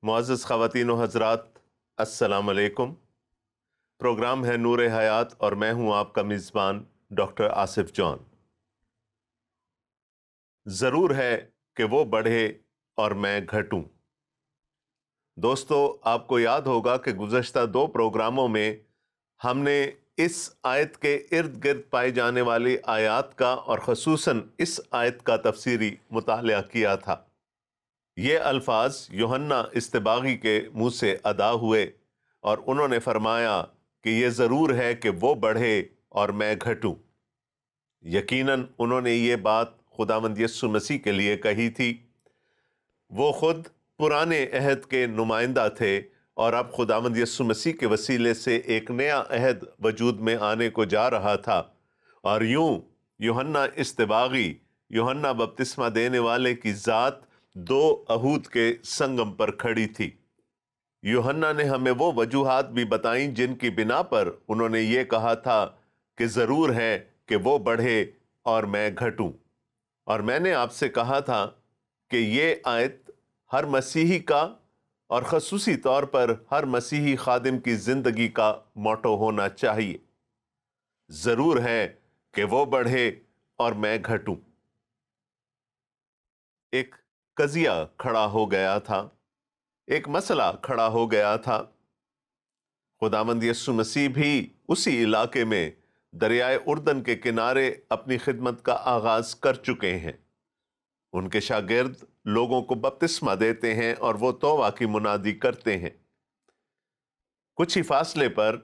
معزز خواتین و حضرات، السلام علیکم۔ پروگرام ہے نور حیات اور میں ہوں آپ کا میزبان ڈاکٹر آصف جان۔ ضرور ہے کہ وہ بڑھے اور میں گھٹوں۔ دوستو، آپ کو یاد ہوگا کہ گزشتہ 2 پروگراموں میں ہم نے اس آیت کے ارد گرد پائے جانے والی آیات کا اور خصوصاً اس آیت کا تفسیری مطالعہ کیا تھا۔ یہ الفاظ یوحنا اصطباغی کے منہ سے ادا ہوئے اور انہوں نے فرمایا کہ یہ ضرور ہے کہ وہ بڑھے اور میں گھٹوں۔ یقیناً انہوں نے یہ بات خداوند یسوع مسیح کے لیے کہی تھی۔ وہ خود پرانے عہد کے نمائندہ تھے اور اب خداوند یسوع مسیح کے وسیلے سے ایک نیا عہد وجود میں آنے کو جا رہا تھا، اور یوں یوحنا اصطباغی، یوحنا بپتسمہ دینے والے کی ذات 2 عہود کے سنگم پر کھڑی تھی۔ یوحنا نے ہمیں وہ وجوہات بھی بتائیں جن کی بنا پر انہوں نے یہ کہا تھا کہ ضرور ہے کہ وہ بڑھے اور میں گھٹوں۔ اور میں نے آپ سے کہا تھا کہ یہ آیت ہر مسیحی کا اور خصوصی طور پر ہر مسیحی خادم کی زندگی کا موٹو ہونا چاہیے۔ ضرور ہے کہ وہ بڑھے اور میں گھٹوں۔ ایک قضیہ کھڑا ہو گیا تھا، ایک مسئلہ کھڑا ہو گیا تھا۔ خداوند یسوع مسیح بھی اسی علاقے میں دریائے اردن کے کنارے اپنی خدمت کا آغاز کر چکے ہیں۔ ان کے شاگرد لوگوں کو بپتسمہ دیتے ہیں اور وہ توبہ کی منادی کرتے ہیں۔ کچھ ہی فاصلے پر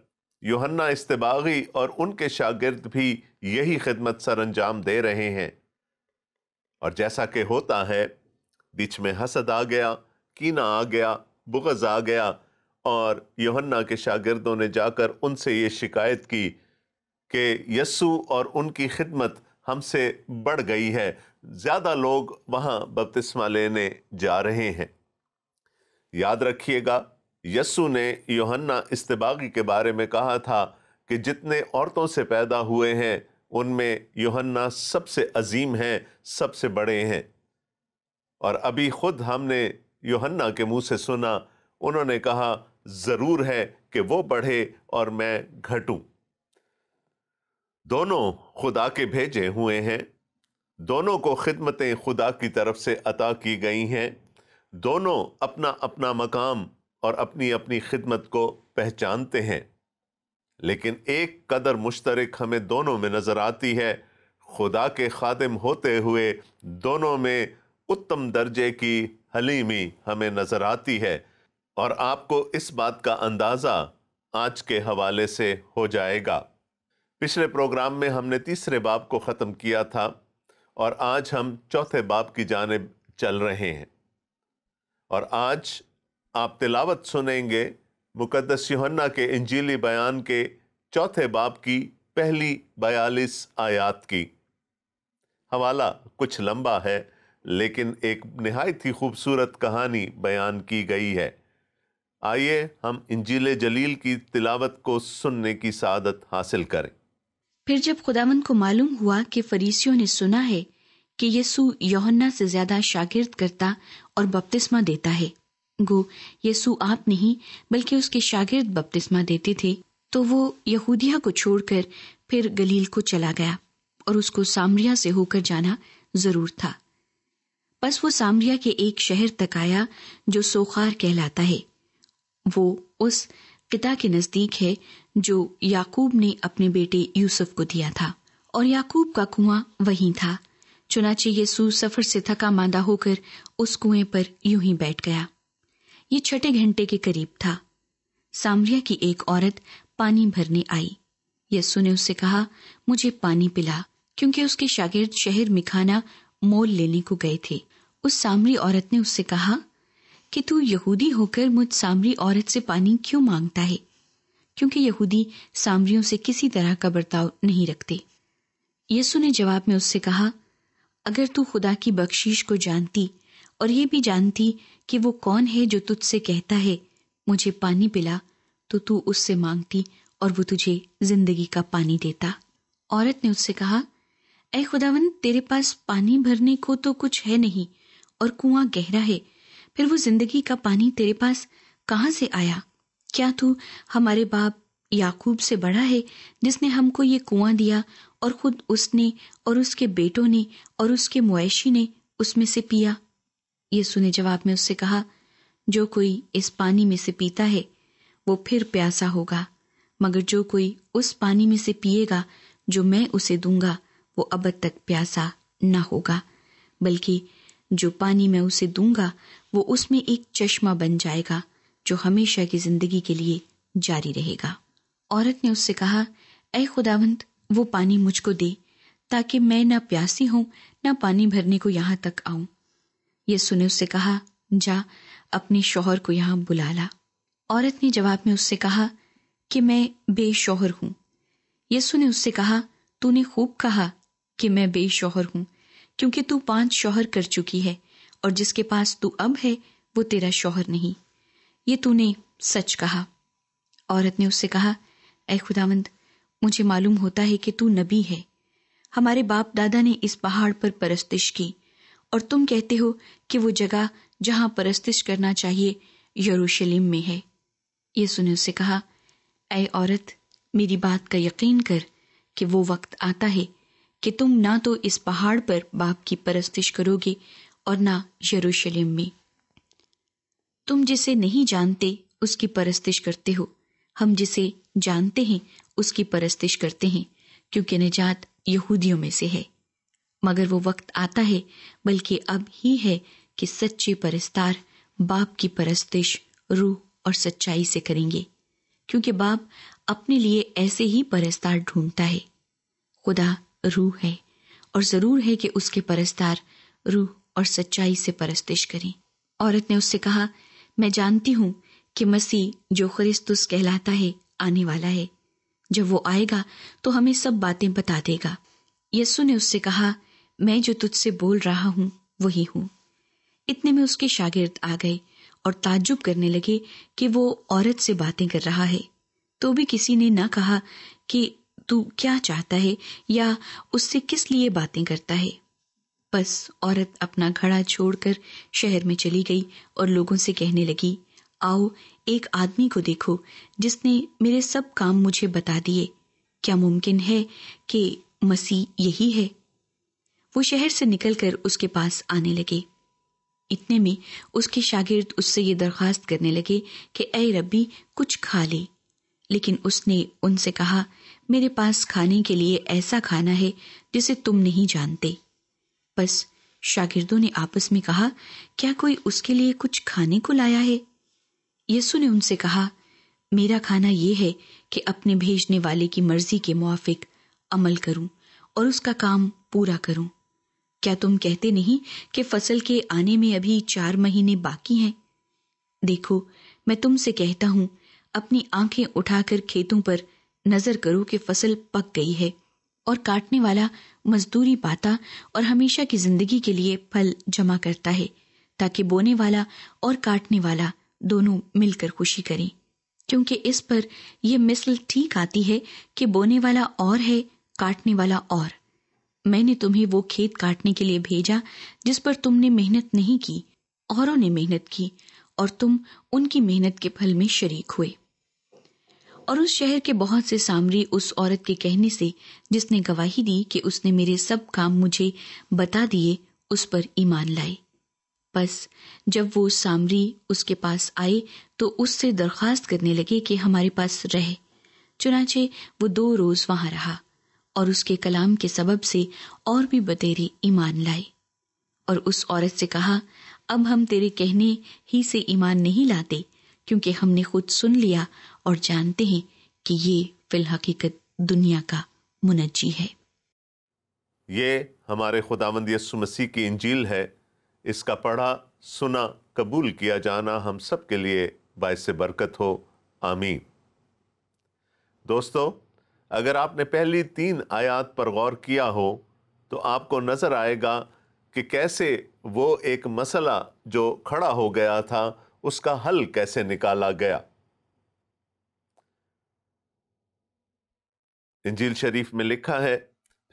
یوحنا اصطباغی اور ان کے شاگرد بھی یہی خدمت سر انجام دے رہے ہیں، اور جیسا کہ ہوتا ہے بیچ میں حسد آ گیا، کینہ آ گیا، بغض آ گیا، اور یوحنا کے شاگردوں نے جا کر ان سے یہ شکایت کی کہ یسوع اور ان کی خدمت ہم سے بڑھ گئی ہے، زیادہ لوگ وہاں بپتسمہ لینے جا رہے ہیں۔ یاد رکھیے گا، یسوع نے یوحنا اصطباغی کے بارے میں کہا تھا کہ جتنے عورتوں سے پیدا ہوئے ہیں ان میں یوحنا سب سے عظیم ہیں، سب سے بڑے ہیں۔ اور ابھی خود ہم نے یوحنا کے منہ سے سنا، انہوں نے کہا ضرور ہے کہ وہ بڑھے اور میں گھٹوں۔ دونوں خدا کے بھیجے ہوئے ہیں، دونوں کو خدمتیں خدا کی طرف سے عطا کی گئی ہیں، دونوں اپنا اپنا مقام اور اپنی اپنی خدمت کو پہچانتے ہیں، لیکن ایک قدر مشترک ہمیں دونوں میں نظر آتی ہے۔ خدا کے خادم ہوتے ہوئے دونوں میں اتم درجے کی حلیمی ہمیں نظر آتی ہے، اور آپ کو اس بات کا اندازہ آج کے حوالے سے ہو جائے گا۔ پچھلے پروگرام میں ہم نے 3 باب کو ختم کیا تھا، اور آج ہم 4 باب کی جانب چل رہے ہیں، اور آج آپ تلاوت سنیں گے مقدس یوحنا کے انجیلی بیان کے 4 باب کی پہلی 42 آیات کی۔ حوالہ کچھ لمبا ہے، لیکن ایک نہایت ہی خوبصورت کہانی بیان کی گئی ہے۔ آئیے ہم انجیل جلیل کی تلاوت کو سننے کی سعادت حاصل کریں۔ پھر جب خداوند کو معلوم ہوا کہ فریسیوں نے سنا ہے کہ یسوع یوحنا سے زیادہ شاگرد کرتا اور بپتسمہ دیتا ہے، گو یسوع آپ نہیں بلکہ اس کے شاگرد بپتسمہ دیتے تھے، تو وہ یہودیہ کو چھوڑ کر پھر گلیل کو چلا گیا، اور اس کو سامریا سے ہو کر جانا ضرور تھا۔ پس وہ سامریا کے ایک شہر تک آیا جو سوخار کہلاتا ہے۔ وہ اس قطع کے نزدیک ہے جو یعقوب نے اپنے بیٹے یوسف کو دیا تھا، اور یعقوب کا کنواں وہیں تھا۔ چنانچہ یسوع سفر سے تھکا ماندہ ہو کر اس کنویں پر یوں ہی بیٹھ گیا۔ یہ 6 گھنٹے کے قریب تھا۔ سامریا کی ایک عورت پانی بھرنے آئی۔ یسوع نے اس سے کہا، مجھے پانی پلا، کیونکہ اس کے شاگرد شہر میں کھانا مول لینے کو گئے تھے۔ اس سامری عورت نے اس سے کہا کہ تو یہودی ہو کر مجھ سامری عورت سے پانی کیوں مانگتا ہے؟ کیونکہ یہودی سامریوں سے کسی طرح کا برتاؤ نہیں رکھتے۔ یسوع نے جواب میں اس سے کہا، اگر تو خدا کی بخشش کو جانتی اور یہ بھی جانتی کہ وہ کون ہے جو تجھ سے کہتا ہے مجھے پانی پلا، تو تو اس سے مانگتی اور وہ تجھے زندگی کا پانی دیتا۔ عورت نے اس سے کہا، اے خداوند، تیرے پاس پانی بھرنے کو تو کچھ ہے نہیں، اور کنواں گہرا ہے، پھر وہ زندگی کا پانی تیرے پاس کہاں سے آیا؟ کیا تو ہمارے باپ یعقوب سے بڑا ہے جس نے ہم کو یہ کنواں دیا اور خود اس نے اور اس کے بیٹوں نے اور اس کے مویشی نے اس میں سے پیا؟ یسوع نے جواب میں اس سے کہا، جو کوئی اس پانی میں سے پیتا ہے وہ پھر پیاسا ہوگا، مگر جو کوئی اس پانی میں سے پیے گا جو میں اسے دوں گا وہ ابد تک پیاسا نہ ہوگا، بلکہ جو پانی میں اسے دوں گا وہ اس میں ایک چشمہ بن جائے گا جو ہمیشہ کی زندگی کے لیے جاری رہے گا۔ عورت نے اس سے کہا، اے خداوند، وہ پانی مجھ کو دے تاکہ میں نہ پیاسی ہوں نہ پانی بھرنے کو یہاں تک آؤں۔ یسوع نے اس سے کہا، جا اپنے شوہر کو یہاں بلا لا۔ عورت نے جواب میں اس سے کہا کہ میں بے شوہر ہوں۔ یسوع نے اس سے کہا، تو نے خوب کہا کہ میں بے شوہر ہوں، کیونکہ تو 5 شوہر کر چکی ہے اور جس کے پاس تو اب ہے وہ تیرا شوہر نہیں، یہ تو نے سچ کہا۔ عورت نے اس سے کہا، اے خداوند، مجھے معلوم ہوتا ہے کہ تو نبی ہے۔ ہمارے باپ دادا نے اس پہاڑ پر پرستش کی اور تم کہتے ہو کہ وہ جگہ جہاں پرستش کرنا چاہیے یروشلم میں ہے۔ یسوع نے اس سے کہا، اے عورت، میری بات کا یقین کر کہ وہ وقت آتا ہے کہ تم نہ تو اس پہاڑ پر باپ کی پرستش کرو گے اور نہ یروشلم میں۔ تم جسے نہیں جانتے اس کی پرستش کرتے ہو، ہم جسے جانتے ہیں اس کی پرستش کرتے ہیں، کیونکہ نجات یہودیوں میں سے ہے۔ مگر وہ وقت آتا ہے، بلکہ اب ہی ہے، کہ سچے پرستار باپ کی پرستش روح اور سچائی سے کریں گے، کیونکہ باپ اپنے لیے ایسے ہی پرستار ڈھونڈتا ہے۔ خدا روح ہے اور ضرور ہے کہ اس کے پرستار روح اور سچائی سے پرستش کریں۔ عورت نے اس سے کہا، میں جانتی ہوں کہ مسیح جو کرسطس کہلاتا ہے آنے والا ہے، جب وہ آئے گا تو ہمیں سب باتیں بتا دے گا۔ یسوع نے اس سے کہا، میں جو تجھ سے بول رہا ہوں وہی ہوں۔ اتنے میں اس کے شاگرد آ گئے اور تعجب کرنے لگے کہ وہ عورت سے باتیں کر رہا ہے، تو بھی کسی نے نہ کہا کہ تو کیا چاہتا ہے یا اس سے کس لیے باتیں کرتا ہے۔ بس عورت اپنا گھڑا چھوڑ کر شہر میں چلی گئی اور لوگوں سے کہنے لگی، آؤ ایک آدمی کو دیکھو جس نے میرے سب کام مجھے بتا دیے، کیا ممکن ہے کہ مسیح یہی ہے؟ وہ شہر سے نکل کر اس کے پاس آنے لگے۔ اتنے میں اس کے شاگرد اس سے یہ درخواست کرنے لگے کہ اے ربی، کچھ کھا لے، لیکن اس نے ان سے کہا، میرے پاس کھانے کے لیے ایسا کھانا ہے جسے تم نہیں جانتے۔ بس شاگردوں نے آپس میں کہا، کیا کوئی اس کے لیے کچھ کھانے کو لایا ہے؟ یسوع نے ان سے کہا، میرا کھانا یہ ہے کہ اپنے بھیجنے والے کی مرضی کے موافق عمل کروں اور اس کا کام پورا کروں۔ کیا تم کہتے نہیں کہ فصل کے آنے میں ابھی 4 مہینے باقی ہیں؟ دیکھو، میں تم سے کہتا ہوں، اپنی آنکھیں اٹھا کر کھیتوں پر نظر کرو کہ فصل پک گئی ہے اور کاٹنے والا مزدوری پاتا اور ہمیشہ کی زندگی کے لیے پھل جمع کرتا ہے، تاکہ بونے والا اور کاٹنے والا دونوں مل کر خوشی کریں۔ کیونکہ اس پر یہ مثل ٹھیک آتی ہے کہ بونے والا اور ہے، کاٹنے والا اور۔ میں نے تمہیں وہ کھیت کاٹنے کے لیے بھیجا جس پر تم نے محنت نہیں کی، اوروں نے محنت کی اور تم ان کی محنت کے پھل میں شریک ہوئے۔ اور اس شہر کے بہت سے سامری اس عورت کے کہنے سے، جس نے گواہی دی کہ اس نے میرے سب کام مجھے بتا دیے، اس پر ایمان لائے۔ بس جب وہ سامری اس کے پاس آئے تو اس سے درخواست کرنے لگے کہ ہمارے پاس رہ۔ چنانچہ وہ 2 روز وہاں رہا اور اس کے کلام کے سبب سے اور بھی بتیرے ایمان لائے۔ اور اس عورت سے کہا، اب ہم تیرے کہنے ہی سے ایمان نہیں لاتے، کیونکہ ہم نے خود سن لیا اور جانتے ہیں کہ یہ فی الحقیقت دنیا کا منجی ہے۔ یہ ہمارے خداوند یسوع مسیح کی انجیل ہے۔ اس کا پڑھا، سنا، قبول کیا جانا ہم سب کے لیے باعث برکت ہو، آمین۔ دوستو، اگر آپ نے پہلی 3 آیات پر غور کیا ہو تو آپ کو نظر آئے گا کہ کیسے وہ ایک مسئلہ جو کھڑا ہو گیا تھا اس کا حل کیسے نکالا گیا۔ انجیل شریف میں لکھا ہے،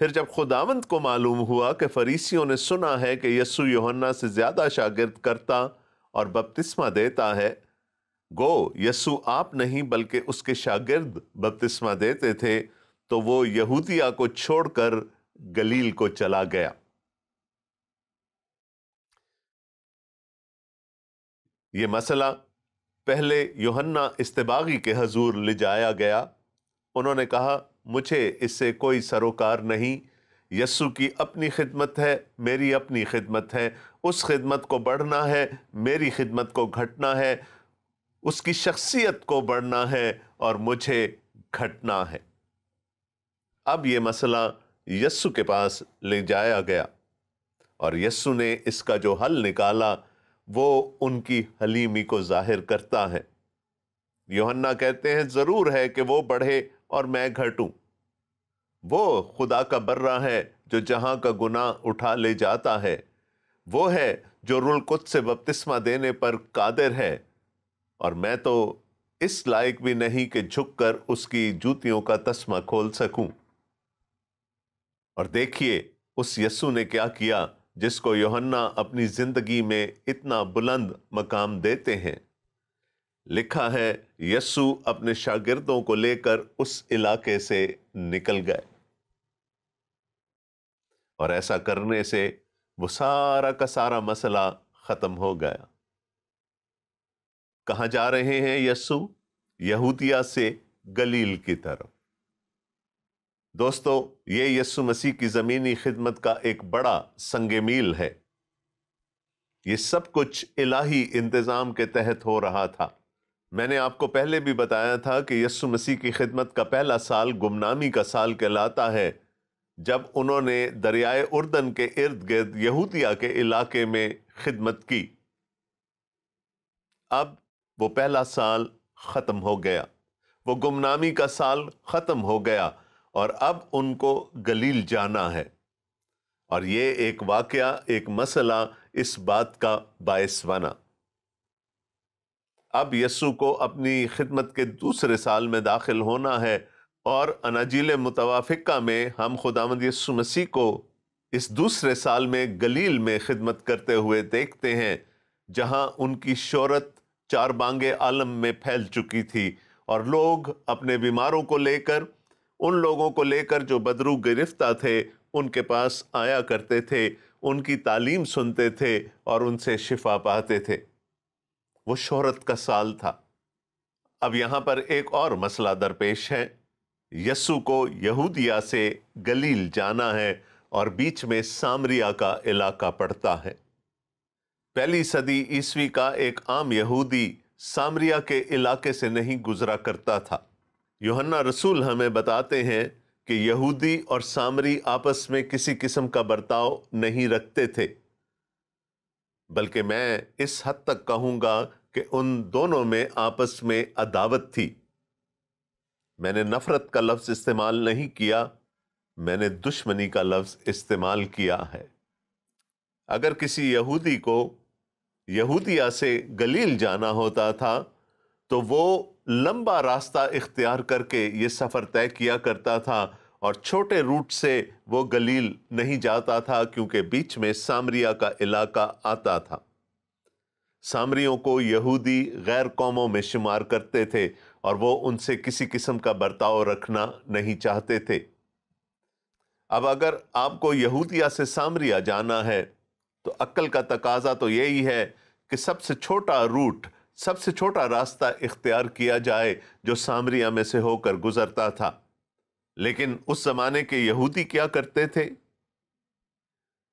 پھر جب خداوند کو معلوم ہوا کہ فریسیوں نے سنا ہے کہ یسوع یوحنا سے زیادہ شاگرد کرتا اور بپتسمہ دیتا ہے۔ گو یسوع آپ نہیں بلکہ اس کے شاگرد بپتسمہ دیتے تھے، تو وہ یہودیہ کو چھوڑ کر گلیل کو چلا گیا۔ یہ مسئلہ پہلے یوحنا اصطباغی کے حضور لے جایا گیا۔ انہوں نے کہا، مجھے اس سے کوئی سروکار نہیں، یسوع کی اپنی خدمت ہے، میری اپنی خدمت ہے، اس خدمت کو بڑھنا ہے، میری خدمت کو گھٹنا ہے، اس کی شخصیت کو بڑھنا ہے اور مجھے گھٹنا ہے۔ اب یہ مسئلہ یسوع کے پاس لے جایا گیا اور یسوع نے اس کا جو حل نکالا وہ ان کی حلیمی کو ظاہر کرتا ہے۔ یوحنا کہتے ہیں، ضرور ہے کہ وہ بڑھے اور میں گھٹوں۔ وہ خدا کا برہ ہے جو جہاں کا گناہ اٹھا لے جاتا ہے، وہ ہے جو روح القدس سے بپتسمہ دینے پر قادر ہے، اور میں تو اس لائق بھی نہیں کہ جھک کر اس کی جوتیوں کا تسمہ کھول سکوں۔ اور دیکھیے اس یسوع نے کیا کیا جس کو یوحنا اپنی زندگی میں اتنا بلند مقام دیتے ہیں۔ لکھا ہے، یسوع اپنے شاگردوں کو لے کر اس علاقے سے نکل گئے، اور ایسا کرنے سے وہ سارا کا سارا مسئلہ ختم ہو گیا۔ کہاں جا رہے ہیں یسوع؟ یہودیہ سے گلیل کی طرف۔ دوستو، یہ یسوع مسیح کی زمینی خدمت کا ایک بڑا سنگ میل ہے۔ یہ سب کچھ الہی انتظام کے تحت ہو رہا تھا۔ میں نے آپ کو پہلے بھی بتایا تھا کہ یسوع مسیح کی خدمت کا پہلا سال گمنامی کا سال کہلاتا ہے، جب انہوں نے دریائے اردن کے ارد گرد یہودیہ کے علاقے میں خدمت کی۔ اب وہ پہلا سال ختم ہو گیا، وہ گمنامی کا سال ختم ہو گیا، اور اب ان کو گلیل جانا ہے۔ اور یہ ایک واقعہ، ایک مسئلہ اس بات کا باعث بنا۔ اب یسوع کو اپنی خدمت کے دوسرے سال میں داخل ہونا ہے، اور اناجیل متوافقہ میں ہم خداوند یسوع مسیح کو اس دوسرے سال میں گلیل میں خدمت کرتے ہوئے دیکھتے ہیں، جہاں ان کی شہرت چار بانگِ عالم میں پھیل چکی تھی، اور لوگ اپنے بیماروں کو لے کر، ان لوگوں کو لے کر جو بدرو گرفتہ تھے، ان کے پاس آیا کرتے تھے، ان کی تعلیم سنتے تھے اور ان سے شفا پاتے تھے۔ وہ شہرت کا سال تھا۔ اب یہاں پر ایک اور مسئلہ درپیش ہے۔ یسوع کو یہودیہ سے گلیل جانا ہے، اور بیچ میں سامریہ کا علاقہ پڑتا ہے۔ پہلی صدی عیسوی کا ایک عام یہودی سامریہ کے علاقے سے نہیں گزرا کرتا تھا۔ یوحنا رسول ہمیں بتاتے ہیں کہ یہودی اور سامری آپس میں کسی قسم کا برتاؤ نہیں رکھتے تھے، بلکہ میں اس حد تک کہوں گا کہ ان دونوں میں آپس میں عداوت تھی۔ میں نے نفرت کا لفظ استعمال نہیں کیا، میں نے دشمنی کا لفظ استعمال کیا ہے۔ اگر کسی یہودی کو یہودیہ سے گلیل جانا ہوتا تھا تو وہ لمبا راستہ اختیار کر کے یہ سفر طے کیا کرتا تھا، اور چھوٹے روٹ سے وہ گلیل نہیں جاتا تھا، کیونکہ بیچ میں سامریہ کا علاقہ آتا تھا۔ سامریوں کو یہودی غیر قوموں میں شمار کرتے تھے، اور وہ ان سے کسی قسم کا برتاؤ رکھنا نہیں چاہتے تھے۔ اب اگر آپ کو یہودیہ سے سامریہ جانا ہے تو عقل کا تقاضا تو یہی ہے کہ سب سے چھوٹا روٹ، سب سے چھوٹا راستہ اختیار کیا جائے جو سامریہ میں سے ہو کر گزرتا تھا۔ لیکن اس زمانے کے یہودی کیا کرتے تھے؟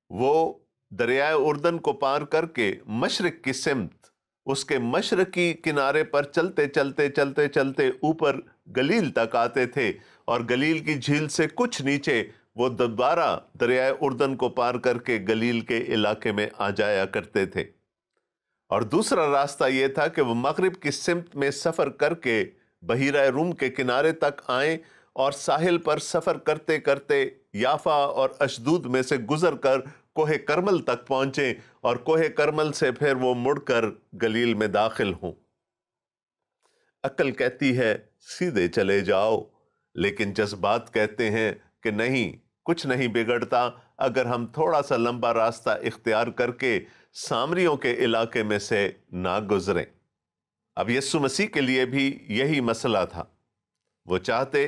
وہ دریائے اردن کو پار کر کے مشرق کی سمت، اس کے مشرقی کنارے پر چلتے چلتے چلتے چلتے اوپر گلیل تک آتے تھے، اور گلیل کی جھیل سے کچھ نیچے وہ دوبارہ دریائے اردن کو پار کر کے گلیل کے علاقے میں آ جایا کرتے تھے۔ اور دوسرا راستہ یہ تھا کہ وہ مغرب کی سمت میں سفر کر کے بحیرہ روم کے کنارے تک آئیں، اور ساحل پر سفر کرتے کرتے یافا اور اشدود میں سے گزر کر کوہ کرمل تک پہنچیں، اور کوہ کرمل سے پھر وہ مڑ کر گلیل میں داخل ہوں۔ عقل کہتی ہے سیدھے چلے جاؤ، لیکن جذبات کہتے ہیں کہ نہیں، کچھ نہیں بگڑتا اگر ہم تھوڑا سا لمبا راستہ اختیار کر کے سامریوں کے علاقے میں سے نہ گزریں۔ اب یسوع مسیح کے لیے بھی یہی مسئلہ تھا۔ وہ چاہتے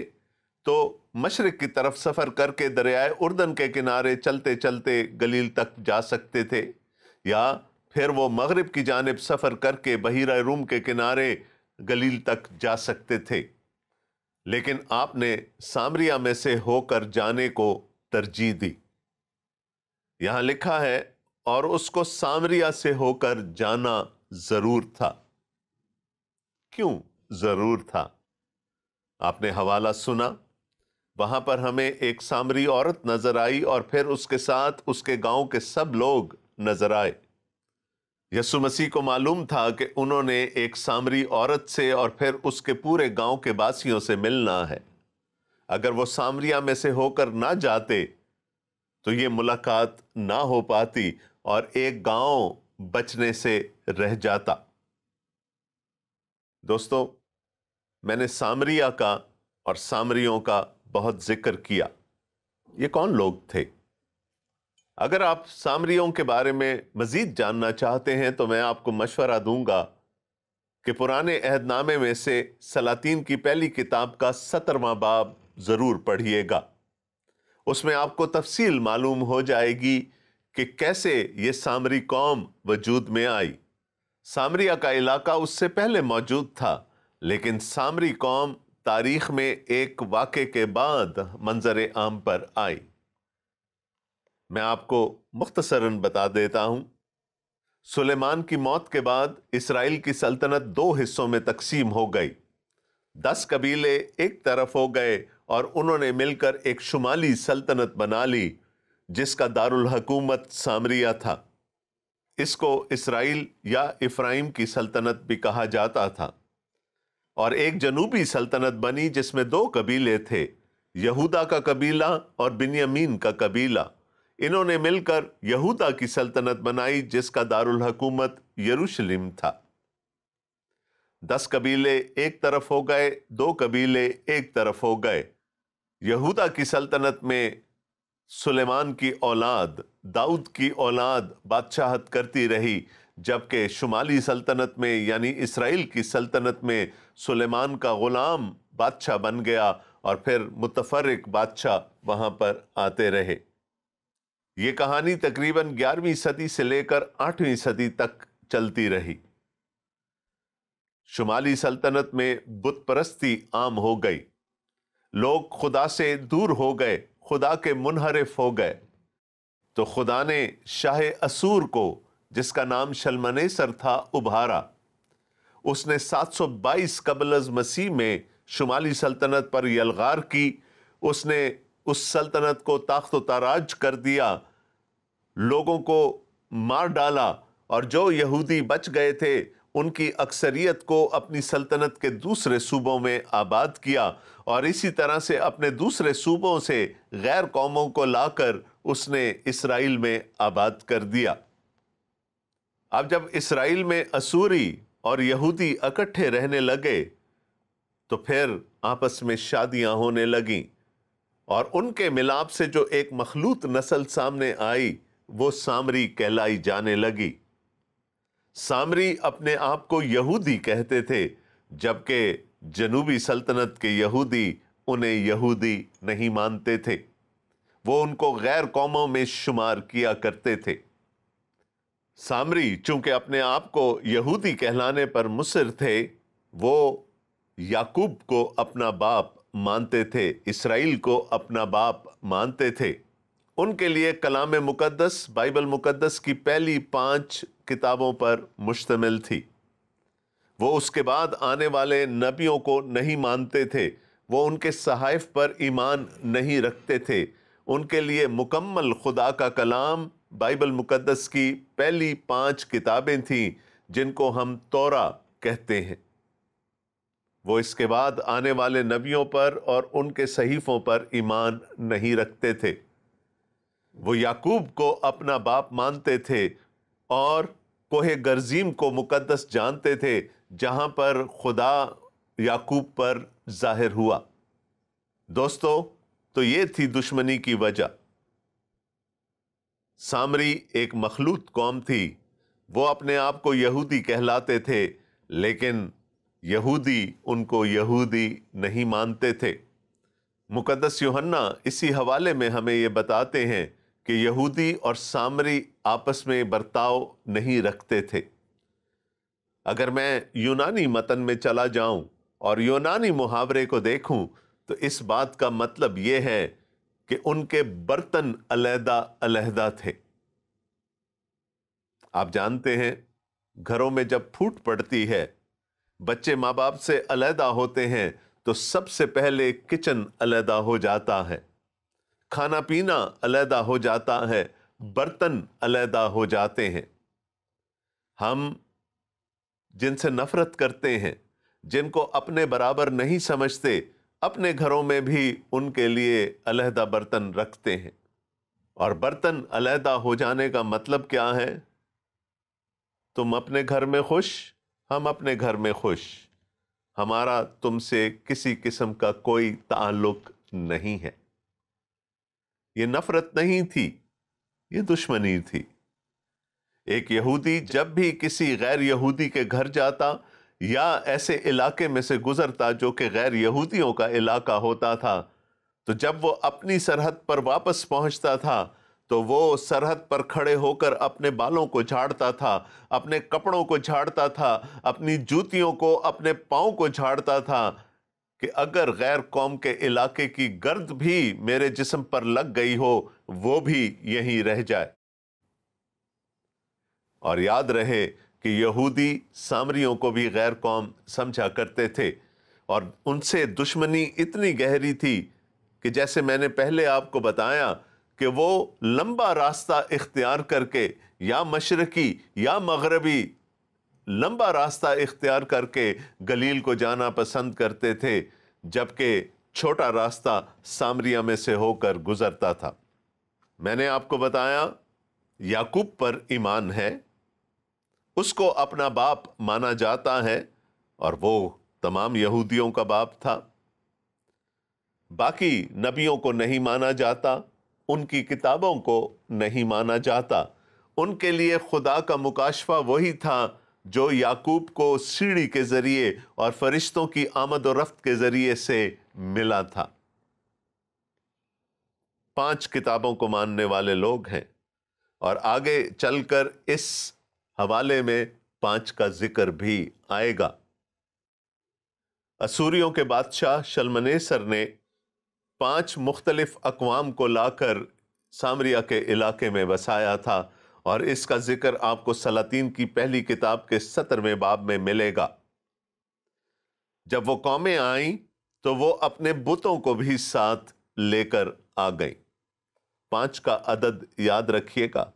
تو مشرق کی طرف سفر کر کے دریائے اردن کے کنارے چلتے چلتے گلیل تک جا سکتے تھے، یا پھر وہ مغرب کی جانب سفر کر کے بحیرہ روم کے کنارے گلیل تک جا سکتے تھے، لیکن آپ نے سامریہ میں سے ہو کر جانے کو ترجیح دی۔ یہاں لکھا ہے اور اس کو سامریہ سے ہو کر جانا ضرور تھا۔ کیوں ضرور تھا؟ آپ نے حوالہ سنا، وہاں پر ہمیں ایک سامری عورت نظر آئی اور پھر اس کے ساتھ اس کے گاؤں کے سب لوگ نظر آئے۔ یسوع مسیح کو معلوم تھا کہ انہوں نے ایک سامری عورت سے اور پھر اس کے پورے گاؤں کے باسیوں سے ملنا ہے۔ اگر وہ سامریہ میں سے ہو کر نہ جاتے تو یہ ملاقات نہ ہو پاتی اور ایک گاؤں بچنے سے رہ جاتا۔ دوستو، میں نے سامریہ کا اور سامریوں کا بہت ذکر کیا۔ یہ کون لوگ تھے؟ اگر آپ سامریوں کے بارے میں مزید جاننا چاہتے ہیں تو میں آپ کو مشورہ دوں گا کہ پرانے عہد نامے میں سے سلاطین کی پہلی کتاب کا 17واں باب ضرور پڑھیے گا۔ اس میں آپ کو تفصیل معلوم ہو جائے گی کہ کیسے یہ سامری قوم وجود میں آئی۔ سامریہ کا علاقہ اس سے پہلے موجود تھا، لیکن سامری قوم تاریخ میں ایک واقعے کے بعد منظر عام پر آئی۔ میں آپ کو مختصراً بتا دیتا ہوں۔ سلیمان کی موت کے بعد اسرائیل کی سلطنت 2 حصوں میں تقسیم ہو گئی۔ 10 قبیلے ایک طرف ہو گئے اور انہوں نے مل کر ایک شمالی سلطنت بنا لی جس کا دارالحکومت سامریہ تھا۔ اس کو اسرائیل یا افرایم کی سلطنت بھی کہا جاتا تھا۔ اور ایک جنوبی سلطنت بنی جس میں 2 قبیلے تھے، یہودا کا قبیلہ اور بنیامین کا قبیلہ۔ انہوں نے مل کر یہودا کی سلطنت بنائی جس کا دارالحکومت یروشلم تھا۔ 10 قبیلے ایک طرف ہو گئے، 2 قبیلے ایک طرف ہو گئے۔ یہودا کی سلطنت میں سلیمان کی اولاد، داؤد کی اولاد بادشاہت کرتی رہی، جبکہ شمالی سلطنت میں یعنی اسرائیل کی سلطنت میں سلیمان کا غلام بادشاہ بن گیا اور پھر متفرق بادشاہ وہاں پر آتے رہے۔ یہ کہانی تقریباً 11ویں صدی سے لے کر 8ویں صدی تک چلتی رہی۔ شمالی سلطنت میں بت پرستی عام ہو گئی، لوگ خدا سے دور ہو گئے، خدا کے منحرف ہو گئے۔ تو خدا نے شاہ اسور کو، جس کا نام شلمنیسر تھا، ابھارا۔ اس نے 722 قبل از مسیح میں شمالی سلطنت پر یلغار کی۔ اس نے اس سلطنت کو تاخت و تاراج کر دیا، لوگوں کو مار ڈالا، اور جو یہودی بچ گئے تھے ان کی اکثریت کو اپنی سلطنت کے دوسرے صوبوں میں آباد کیا، اور اسی طرح سے اپنے دوسرے صوبوں سے غیر قوموں کو لا کر اس نے اسرائیل میں آباد کر دیا۔ اب جب اسرائیل میں اسوری اور یہودی اکٹھے رہنے لگے تو پھر آپس میں شادیاں ہونے لگیں، اور ان کے ملاپ سے جو ایک مخلوط نسل سامنے آئی وہ سامری کہلائی جانے لگی۔ سامری اپنے آپ کو یہودی کہتے تھے، جبکہ جنوبی سلطنت کے یہودی انہیں یہودی نہیں مانتے تھے، وہ ان کو غیر قوموں میں شمار کیا کرتے تھے۔ سامری چونکہ اپنے آپ کو یہودی کہلانے پر مصر تھے، وہ یعقوب کو اپنا باپ مانتے تھے، اسرائیل کو اپنا باپ مانتے تھے۔ ان کے لیے کلام مقدس، بائبل مقدس کی پہلی 5 کتابوں پر مشتمل تھی۔ وہ اس کے بعد آنے والے نبیوں کو نہیں مانتے تھے، وہ ان کے صحائف پر ایمان نہیں رکھتے تھے۔ ان کے لیے مکمل خدا کا کلام بائبل مقدس کی پہلی 5 کتابیں تھیں جن کو ہم تورا کہتے ہیں۔ وہ اس کے بعد آنے والے نبیوں پر اور ان کے صحیفوں پر ایمان نہیں رکھتے تھے۔ وہ یعقوب کو اپنا باپ مانتے تھے اور کوہ گرزیم کو مقدس جانتے تھے، جہاں پر خدا یعقوب پر ظاہر ہوا۔ دوستو، تو یہ تھی دشمنی کی وجہ۔ سامری ایک مخلوط قوم تھی، وہ اپنے آپ کو یہودی کہلاتے تھے، لیکن یہودی ان کو یہودی نہیں مانتے تھے۔ مقدس یوحنا اسی حوالے میں ہمیں یہ بتاتے ہیں کہ یہودی اور سامری آپس میں برتاؤ نہیں رکھتے تھے۔ اگر میں یونانی متن میں چلا جاؤں اور یونانی محاورے کو دیکھوں تو اس بات کا مطلب یہ ہے کہ ان کے برتن علیحدہ علیحدہ تھے۔ آپ جانتے ہیں گھروں میں جب پھوٹ پڑتی ہے، بچے ماں باپ سے علیحدہ ہوتے ہیں تو سب سے پہلے کچن علیحدہ ہو جاتا ہے، کھانا پینا علیحدہ ہو جاتا ہے، برتن علیحدہ ہو جاتے ہیں۔ ہم جن سے نفرت کرتے ہیں، جن کو اپنے برابر نہیں سمجھتے، اپنے گھروں میں بھی ان کے لیے علیحدہ برتن رکھتے ہیں۔ اور برتن علیحدہ ہو جانے کا مطلب کیا ہے؟ تم اپنے گھر میں خوش، ہم اپنے گھر میں خوش، ہمارا تم سے کسی قسم کا کوئی تعلق نہیں ہے۔ یہ نفرت نہیں تھی، یہ دشمنی تھی۔ ایک یہودی جب بھی کسی غیر یہودی کے گھر جاتا یا ایسے علاقے میں سے گزرتا جو کہ غیر یہودیوں کا علاقہ ہوتا تھا، تو جب وہ اپنی سرحد پر واپس پہنچتا تھا تو وہ سرحد پر کھڑے ہو کر اپنے بالوں کو جھاڑتا تھا، اپنے کپڑوں کو جھاڑتا تھا، اپنی جوتیوں کو، اپنے پاؤں کو جھاڑتا تھا کہ اگر غیر قوم کے علاقے کی گرد بھی میرے جسم پر لگ گئی ہو، وہ بھی یہیں رہ جائے۔ اور یاد رہے کہ یہودی سامریوں کو بھی غیر قوم سمجھا کرتے تھے، اور ان سے دشمنی اتنی گہری تھی کہ جیسے میں نے پہلے آپ کو بتایا کہ وہ لمبا راستہ اختیار کر کے یا مشرقی یا مغربی لمبا راستہ اختیار کر کے گلیل کو جانا پسند کرتے تھے، جبکہ چھوٹا راستہ سامریہ میں سے ہو کر گزرتا تھا۔ میں نے آپ کو بتایا یعقوب پر ایمان ہے، اس کو اپنا باپ مانا جاتا ہے، اور وہ تمام یہودیوں کا باپ تھا۔ باقی نبیوں کو نہیں مانا جاتا، ان کی کتابوں کو نہیں مانا جاتا۔ ان کے لیے خدا کا مکاشفہ وہی تھا جو یعقوب کو سیڑھی کے ذریعے اور فرشتوں کی آمد و رفت کے ذریعے سے ملا تھا۔ 5 کتابوں کو ماننے والے لوگ ہیں، اور آگے چل کر اس حوالے میں 5 کا ذکر بھی آئے گا۔ اسوریوں کے بادشاہ شلمنیسر نے 5 مختلف اقوام کو لا کر سامریہ کے علاقے میں بسایا تھا، اور اس کا ذکر آپ کو سلاطین کی پہلی کتاب کے 17ویں باب میں ملے گا۔ جب وہ قومیں آئیں تو وہ اپنے بتوں کو بھی ساتھ لے کر آ گئیں۔ 5 کا عدد یاد رکھیے گا۔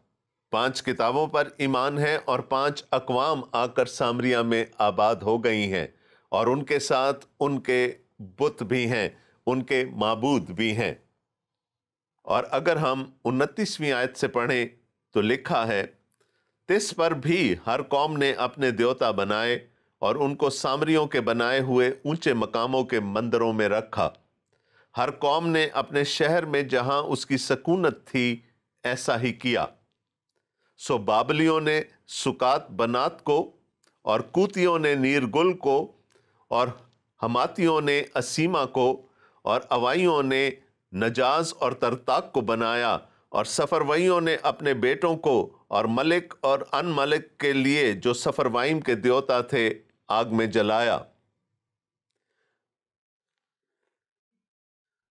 5 کتابوں پر ایمان ہے، اور 5 اقوام آ کر سامریہ میں آباد ہو گئی ہیں، اور ان کے ساتھ ان کے بت بھی ہیں، ان کے معبود بھی ہیں۔ اور اگر ہم 29ویں آیت سے پڑھیں تو لکھا ہے، تس پر بھی ہر قوم نے اپنے دیوتا بنائے، اور ان کو سامریوں کے بنائے ہوئے اونچے مقاموں کے مندروں میں رکھا۔ ہر قوم نے اپنے شہر میں جہاں اس کی سکونت تھی ایسا ہی کیا۔ سو بابلیوں نے سکات بنات کو، اور کوتیوں نے نیرگل کو، اور حماتیوں نے اسیما کو، اور اوائیوں نے نجاز اور ترتاق کو بنایا، اور سفروائیوں نے اپنے بیٹوں کو اور ملک اور ان ملک کے لیے جو سفروائیم کے دیوتا تھے آگ میں جلایا۔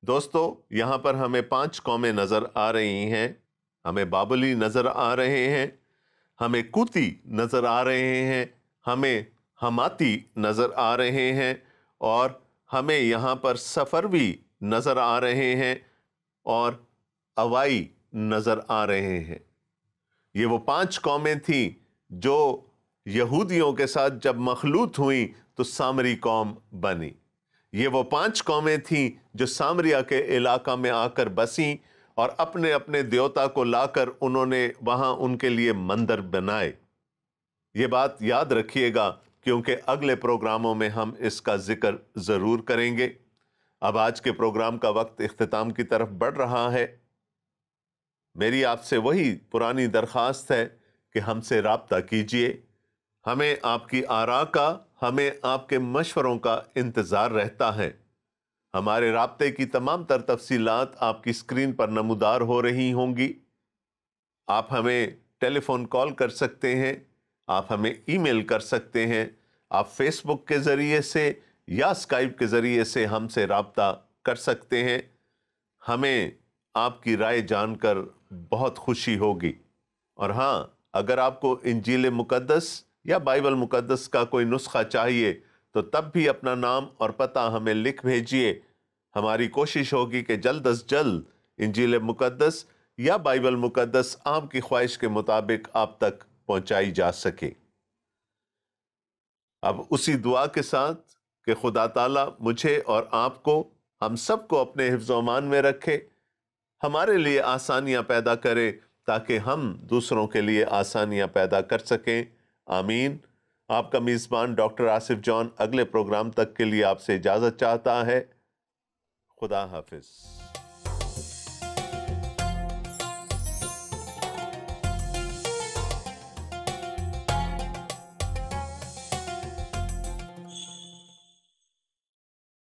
دوستو، یہاں پر ہمیں 5 قومیں نظر آ رہی ہیں۔ ہمیں بابلی نظر آ رہے ہیں، ہمیں کوتی نظر آ رہے ہیں، ہمیں حماتی نظر آ رہے ہیں، اور ہمیں یہاں پر سفروی نظر آ رہے ہیں، اور اوائی نظر آ رہے ہیں۔ یہ وہ 5 قومیں تھیں جو یہودیوں کے ساتھ جب مخلوط ہوئیں تو سامری قوم بنی۔ یہ وہ 5 قومیں تھیں جو سامریہ کے علاقہ میں آ کر بسیں، اور اپنے اپنے دیوتا کو لا کر انہوں نے وہاں ان کے لیے مندر بنائے۔ یہ بات یاد رکھیے گا، کیونکہ اگلے پروگراموں میں ہم اس کا ذکر ضرور کریں گے۔ اب آج کے پروگرام کا وقت اختتام کی طرف بڑھ رہا ہے۔ میری آپ سے وہی پرانی درخواست ہے کہ ہم سے رابطہ کیجیے۔ ہمیں آپ کی آراء کا، ہمیں آپ کے مشوروں کا انتظار رہتا ہے۔ ہمارے رابطے کی تمام تر تفصیلات آپ کی اسکرین پر نمودار ہو رہی ہوں گی۔ آپ ہمیں ٹیلی فون کال کر سکتے ہیں، آپ ہمیں ای میل کر سکتے ہیں، آپ فیس بک کے ذریعے سے یا اسکائپ کے ذریعے سے ہم سے رابطہ کر سکتے ہیں۔ ہمیں آپ کی رائے جان کر بہت خوشی ہوگی۔ اور ہاں، اگر آپ کو انجیل مقدس یا بائبل مقدس کا کوئی نسخہ چاہیے تو تب بھی اپنا نام اور پتہ ہمیں لکھ بھیجیے۔ ہماری کوشش ہوگی کہ جلد از جلد انجیل مقدس یا بائبل مقدس آپ کی خواہش کے مطابق آپ تک پہنچائی جا سکے۔ اب اسی دعا کے ساتھ کہ خدا تعالیٰ مجھے اور آپ کو، ہم سب کو اپنے حفظ و امان میں رکھے، ہمارے لیے آسانیاں پیدا کرے تاکہ ہم دوسروں کے لیے آسانیاں پیدا کر سکیں۔ آمین۔ آپ کا میزبان ڈاکٹر آصف جان اگلے پروگرام تک کے لیے آپ سے اجازت چاہتا ہے۔ خدا حافظ۔